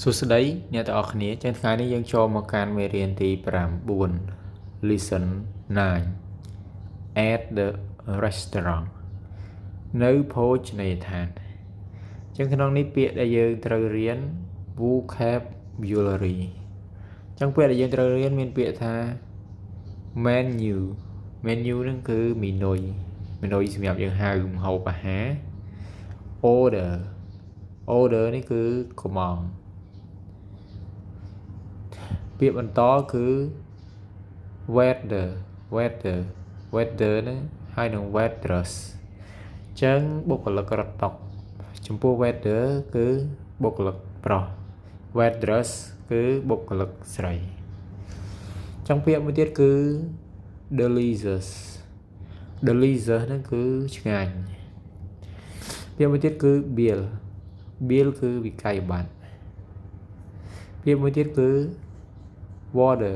សួស្តីអ្នកទាំងអស់គ្នាចឹងថ្ងៃនេះយើងចូលមកកាន់មេរៀនទី9 Lesson 9 At the restaurant នៅភោជនីយដ្ឋានចឹងក្នុងនេះពាក្យដែលយើងត្រូវរៀន vocabulary ចឹងពាក្យដែលយើងត្រូវរៀនមានពាក្យថា menu ហ្នឹងគឺ menu សម្រាប់យើងហៅម្ហូបអាហារ order នេះគឺកំងពាក្យបន្តគឺ waiter ហ្នឹងហើយនឹង waitress ចឹងបុគ្គលិករថតុចំពោះ waiter គឺបុគ្គលិកប្រុស waitress គឺបុគ្គលិកស្រីចឹងពាក្យមួយទៀតគឺ delicious ហ្នឹងគឺឆ្ងាញ់ពាក្យមួយទៀតគឺ bill គឺវិក្កយបត្រពាក្យមួយទៀតគឺ water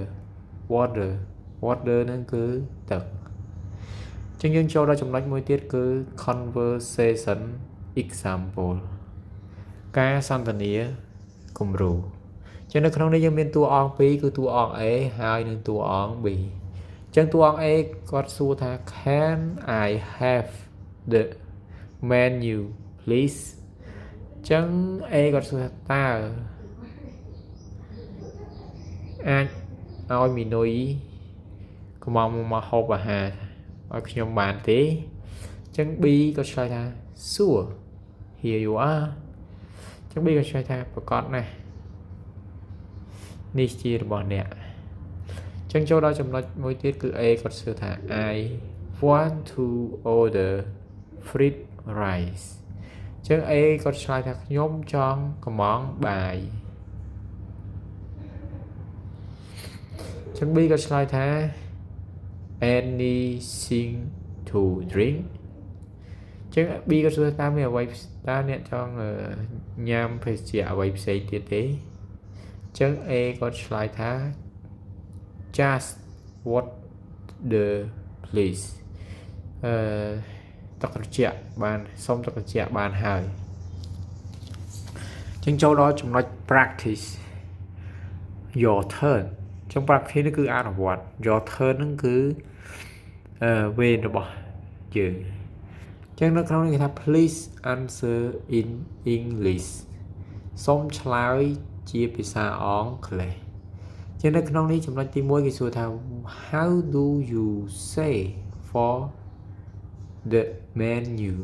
ហ្នឹងគឺទឹកចឹងយើងចូលដល់ចំណុចមួយទៀតគឺ conversation example ការសន្ទនាគំរូចឹងនៅក្នុងនេះយើងមានតួអង្គពីរគឺតួអង្គ A ហើយនិងតួអង្គ B ចឹងតួអង្គ A គាត់សួរថា Can I have the menu please ចឹង A គាត់សួរថាតើអាចឲ្យមីនុយកំងមកហូបអាហារឲ្យខ្ញុំបានទេចឹង B ក៏ឆ្លើយថា Sure here you are ចឹង B ក៏ឆ្លើយថាប្រកបណាស់នេះជារបស់អ្នកចឹងចូលដល់ចំណុចមួយទៀតគឺ A គាត់សួរថា I want to order fried rice ចឹង A គាត់ឆ្លើយថាខ្ញុំចង់កំងបាយចឹង B ក៏ឆ្លើយថា anything to drink ចឹង B ក៏សួរថាមានអ្វីតើអ្នកចង់ញ៉ាំភេសជ្ជៈអ្វីផ្សេងទៀតទេចឹង A គាត់ឆ្លើយថា just what the please ទឹកត្រជាក់បានសុំទឹកត្រជាក់បានហើយចឹងចូលដល់ចំណុច practice your turn ចឹង practice នេះគឺអនុវត្ត your turn ហ្នឹងគឺវេនរបស់យើងចឹងនៅក្នុងនេះគេថា please answer in English សូមឆ្លើយជាភាសាអង់គ្លេសចឹងនៅក្នុងនេះចំណុចទី1គេសួរថា how do you say for the menu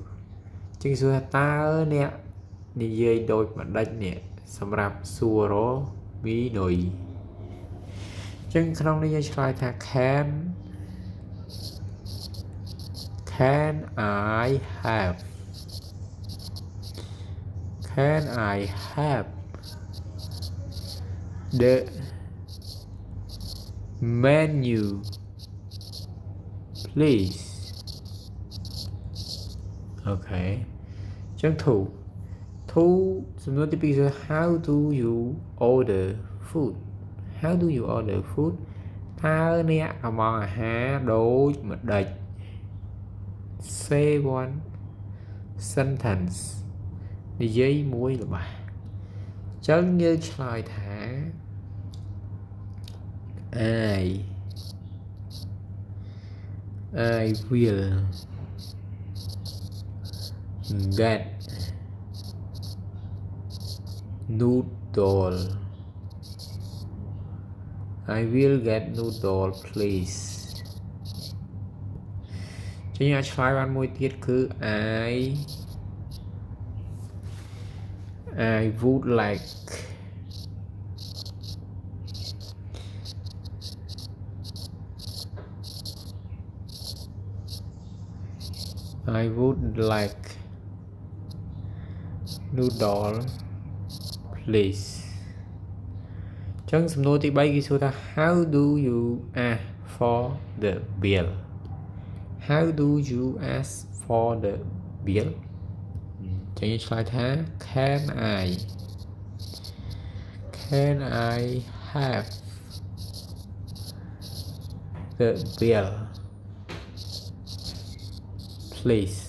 ចឹងសួរថាតើអ្នកនិយាយដូចម្ដេចនេះសម្រាប់សួររមីនុយចឹងក្នុងនេះយើងឆ្លើយថា can I have the menu please អូខេចឹង to សំណួរទី2គឺ how do you order food តើអ្នកកំងអាហារដូចម្ដេច say one sentence និយាយមួយល្បះចឹងយើងឆ្លើយថា I will get noodle please ចឹងអាចឆ្លើយបានមួយទៀតគឺ I would like noodle please ចឹងសំណួរទី3គេសួរថា how do you ask for the bill ចឹងយើងឆ្លើយថា can I have the bill please